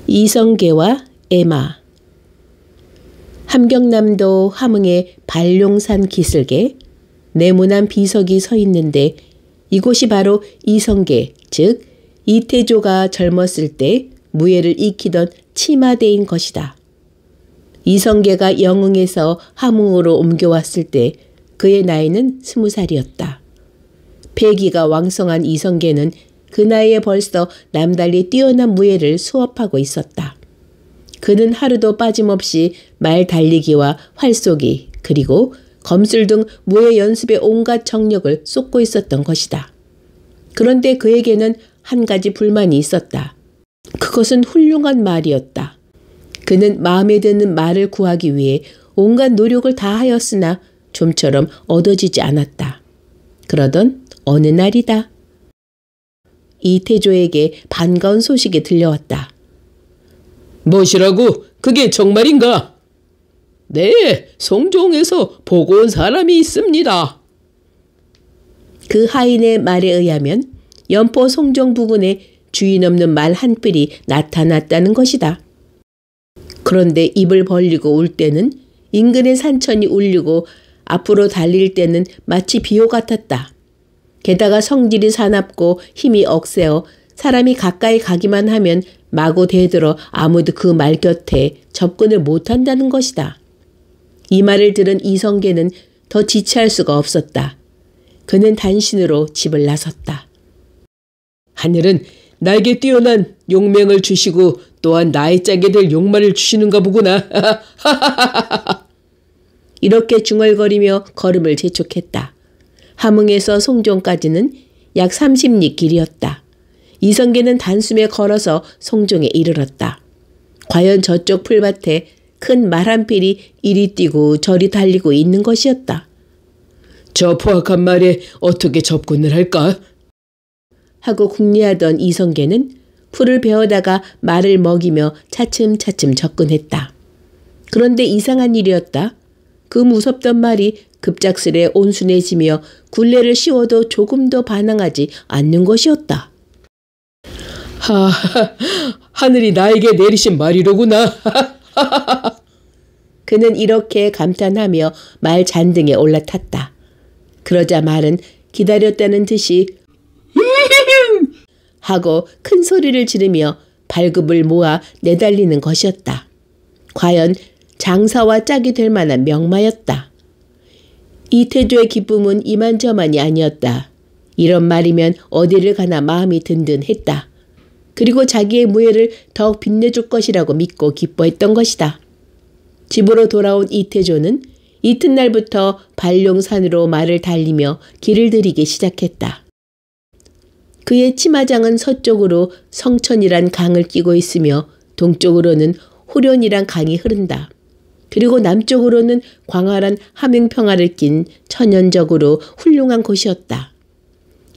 이성계와 에마. 함경남도 함흥의 발룡산 기슭에 네모난 비석이 서 있는데 이곳이 바로 이성계, 즉 이태조가 젊었을 때 무예를 익히던 치마대인 것이다. 이성계가 영흥에서 함흥으로 옮겨왔을 때 그의 나이는 20살이었다. 패기가 왕성한 이성계는 그 나이에 벌써 남달리 뛰어난 무예를 수업하고 있었다. 그는 하루도 빠짐없이 말 달리기와 활쏘기 그리고 검술 등 무예 연습에 온갖 정력을 쏟고 있었던 것이다. 그런데 그에게는 한 가지 불만이 있었다. 그것은 훌륭한 말이었다. 그는 마음에 드는 말을 구하기 위해 온갖 노력을 다하였으나 좀처럼 얻어지지 않았다. 그러던 어느 날이다. 이태조에게 반가운 소식이 들려왔다. 무엇이라고? 그게 정말인가? 네, 송종에서 보고 온 사람이 있습니다. 그 하인의 말에 의하면 연포 송종 부근에 주인 없는 말 한 뿔이 나타났다는 것이다. 그런데 입을 벌리고 울 때는 인근의 산천이 울리고 앞으로 달릴 때는 마치 비호 같았다. 게다가 성질이 사납고 힘이 억세어 사람이 가까이 가기만 하면 마구 대들어 아무도 그 말 곁에 접근을 못한다는 것이다. 이 말을 들은 이성계는 더 지체할 수가 없었다. 그는 단신으로 집을 나섰다. 하늘은 나에게 뛰어난 용맹을 주시고 또한 나의 짝이 될 용마를 주시는가 보구나. 이렇게 중얼거리며 걸음을 재촉했다. 함흥에서 송종까지는 약 30리 길이었다. 이성계는 단숨에 걸어서 송종에 이르렀다. 과연 저쪽 풀밭에 큰 말 한 필이 이리 뛰고 저리 달리고 있는 것이었다. 저 포악한 말에 어떻게 접근을 할까? 하고 궁리하던 이성계는 풀을 베어다가 말을 먹이며 차츰차츰 접근했다. 그런데 이상한 일이었다. 그 무섭던 말이 급작스레 온순해지며 굴레를 씌워도 조금도 반항하지 않는 것이었다. 하늘이 나에게 내리신 말이로구나. 그는 이렇게 감탄하며 말 잔등에 올라탔다. 그러자 말은 기다렸다는 듯이 하고 큰 소리를 지르며 발굽을 모아 내달리는 것이었다. 과연 장사와 짝이 될 만한 명마였다. 이태조의 기쁨은 이만저만이 아니었다. 이런 말이면 어디를 가나 마음이 든든했다. 그리고 자기의 무예를 더욱 빛내줄 것이라고 믿고 기뻐했던 것이다. 집으로 돌아온 이태조는 이튿날부터 발룡산으로 말을 달리며 길을 들이기 시작했다. 그의 치마장은 서쪽으로 성천이란 강을 끼고 있으며 동쪽으로는 호련이란 강이 흐른다. 그리고 남쪽으로는 광활한 함흥평화를 낀 천연적으로 훌륭한 곳이었다.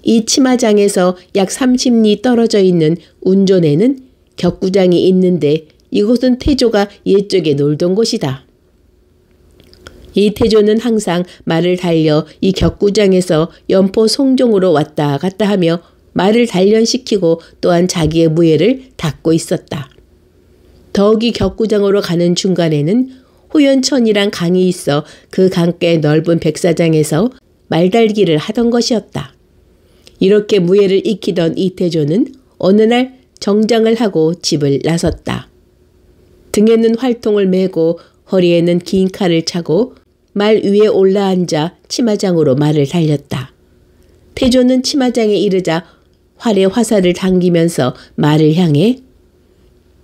이 치마장에서 약 30리 떨어져 있는 운존에는 격구장이 있는데 이곳은 태조가 옛적에 놀던 곳이다. 이 태조는 항상 말을 달려 이 격구장에서 연포 송종으로 왔다 갔다 하며 말을 단련시키고 또한 자기의 무예를 닦고 있었다. 더욱이 격구장으로 가는 중간에는 호연천이란 강이 있어 그 강가의 넓은 백사장에서 말달기를 하던 것이었다. 이렇게 무예를 익히던 이태조는 어느 날 정장을 하고 집을 나섰다. 등에는 활통을 메고 허리에는 긴 칼을 차고 말 위에 올라앉아 치마장으로 말을 달렸다. 태조는 치마장에 이르자 활에 화살을 당기면서 말을 향해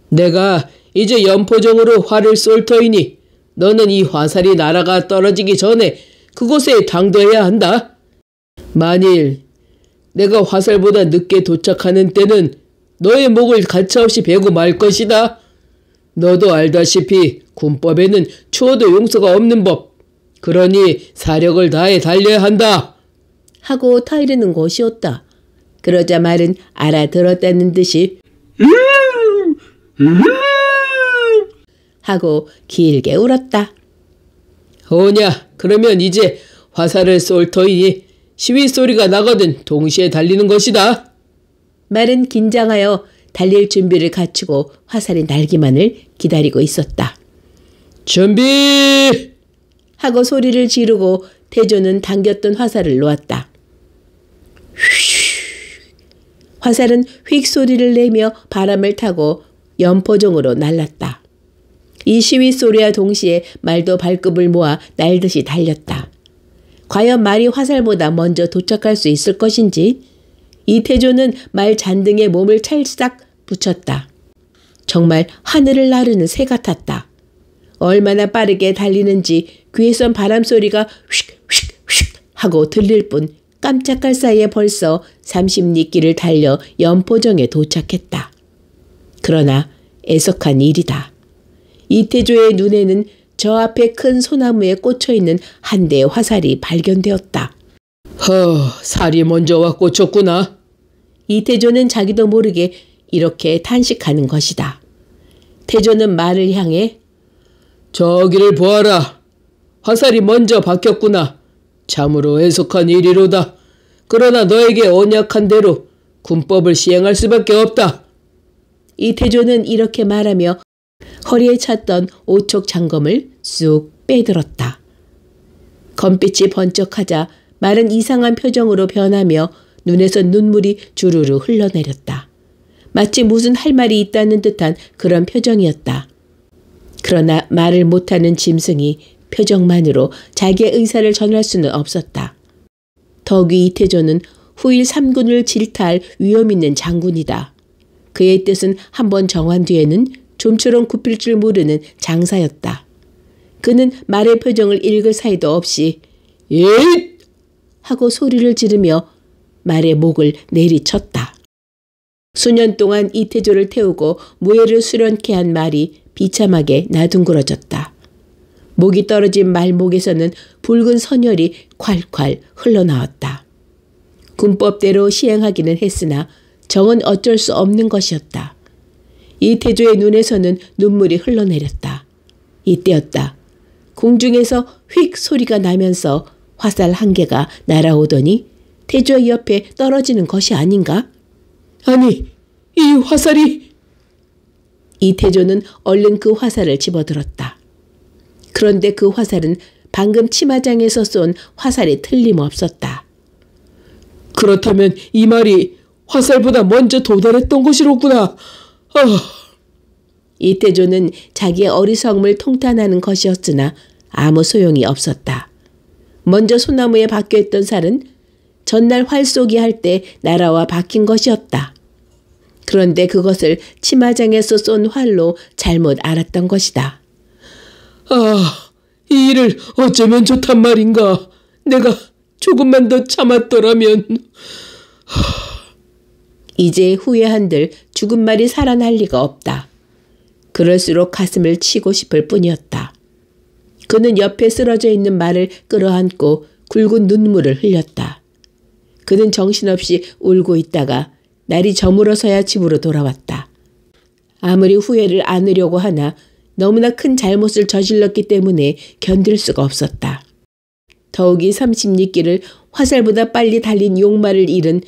내가 이제 연포정으로 활을 쏠 터이니 너는 이 화살이 날아가 떨어지기 전에 그곳에 당도해야 한다. 만일 내가 화살보다 늦게 도착하는 때는 너의 목을 가차없이 베고 말 것이다. 너도 알다시피 군법에는 추워도 용서가 없는 법. 그러니 사력을 다해 달려야 한다. 하고 타이르는 것이었다. 그러자 말은 알아들었다는 듯이 하고 길게 울었다. 오냐, 그러면 이제 화살을 쏠 터이니 시위 소리가 나거든 동시에 달리는 것이다. 말은 긴장하여 달릴 준비를 갖추고 화살이 날기만을 기다리고 있었다. 준비! 하고 소리를 지르고 태조는 당겼던 화살을 놓았다. 화살은 휙 소리를 내며 바람을 타고 연포정으로 날랐다. 이 시위 소리와 동시에 말도 발급을 모아 날듯이 달렸다. 과연 말이 화살보다 먼저 도착할 수 있을 것인지 이태조는 말 잔등에 몸을 찰싹 붙였다. 정말 하늘을 나르는 새 같았다. 얼마나 빠르게 달리는지 귀에선 바람소리가 휙휙휙 하고 들릴 뿐 깜짝할 사이에 벌써 30리길을 달려 연포정에 도착했다. 그러나 애석한 일이다. 이태조의 눈에는 저 앞에 큰 소나무에 꽂혀있는 한 대의 화살이 발견되었다. 살이 먼저 와 꽂혔구나. 이태조는 자기도 모르게 이렇게 탄식하는 것이다. 태조는 말을 향해 저기를 보아라. 화살이 먼저 박혔구나. 참으로 애석한 일이로다. 그러나 너에게 언약한 대로 군법을 시행할 수밖에 없다. 이태조는 이렇게 말하며 허리에 찼던 오촉 장검을 쑥 빼들었다. 검빛이 번쩍하자 말은 이상한 표정으로 변하며 눈에서 눈물이 주르르 흘러내렸다. 마치 무슨 할 말이 있다는 듯한 그런 표정이었다. 그러나 말을 못하는 짐승이 표정만으로 자기의 의사를 전할 수는 없었다. 덕위 이태조는 후일 3군을 질타할 위험 있는 장군이다. 그의 뜻은 한번 정한 뒤에는 좀처럼 굽힐 줄 모르는 장사였다. 그는 말의 표정을 읽을 사이도 없이 잇! 하고 소리를 지르며 말의 목을 내리쳤다. 수년 동안 이태조를 태우고 무예를 수련케 한 말이 비참하게 나둥그러졌다. 목이 떨어진 말 목에서는 붉은 선혈이 콸콸 흘러나왔다. 군법대로 시행하기는 했으나 정은 어쩔 수 없는 것이었다. 이태조의 눈에서는 눈물이 흘러내렸다. 이때였다. 공중에서 휙 소리가 나면서 화살 한 개가 날아오더니 태조의 옆에 떨어지는 것이 아닌가? 아니, 이 화살이... 이태조는 얼른 그 화살을 집어들었다. 그런데 그 화살은 방금 치마장에서 쏜 화살이 틀림없었다. 그렇다면 이 말이 화살보다 먼저 도달했던 것이로구나. 이태조는 자기의 어리석음을 통탄하는 것이었으나 아무 소용이 없었다. 먼저 소나무에 박혀있던 살은 전날 활 쏘기 할 때 날아와 박힌 것이었다. 그런데 그것을 치마장에서 쏜 활로 잘못 알았던 것이다. 이 일을 어쩌면 좋단 말인가. 내가 조금만 더 참았더라면... 이제 후회한들 죽은 말이 살아날 리가 없다. 그럴수록 가슴을 치고 싶을 뿐이었다. 그는 옆에 쓰러져 있는 말을 끌어안고 굵은 눈물을 흘렸다. 그는 정신없이 울고 있다가 날이 저물어서야 집으로 돌아왔다. 아무리 후회를 안으려고 하나 너무나 큰 잘못을 저질렀기 때문에 견딜 수가 없었다. 더욱이 30리길을 화살보다 빨리 달린 용마를 잃은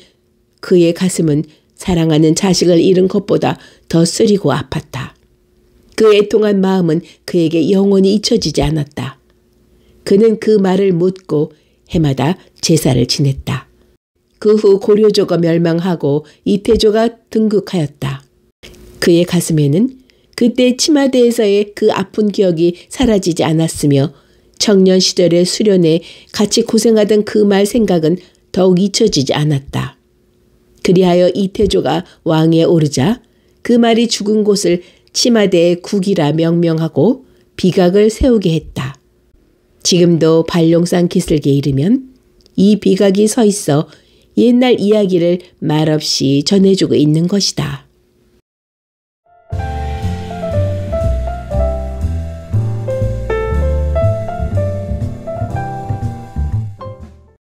그의 가슴은 사랑하는 자식을 잃은 것보다 더 쓰리고 아팠다. 그 애통한 마음은 그에게 영원히 잊혀지지 않았다. 그는 그 말을 묻고 해마다 제사를 지냈다. 그 후 고려조가 멸망하고 이태조가 등극하였다. 그의 가슴에는 그때 치마대에서의 그 아픈 기억이 사라지지 않았으며 청년 시절의 수련에 같이 고생하던 그 말 생각은 더욱 잊혀지지 않았다. 그리하여 이태조가 왕위에 오르자 그 말이 죽은 곳을 치마대의 국이라 명명하고 비각을 세우게 했다. 지금도 발룡산 기슭에 이르면 이 비각이 서 있어 옛날 이야기를 말없이 전해주고 있는 것이다.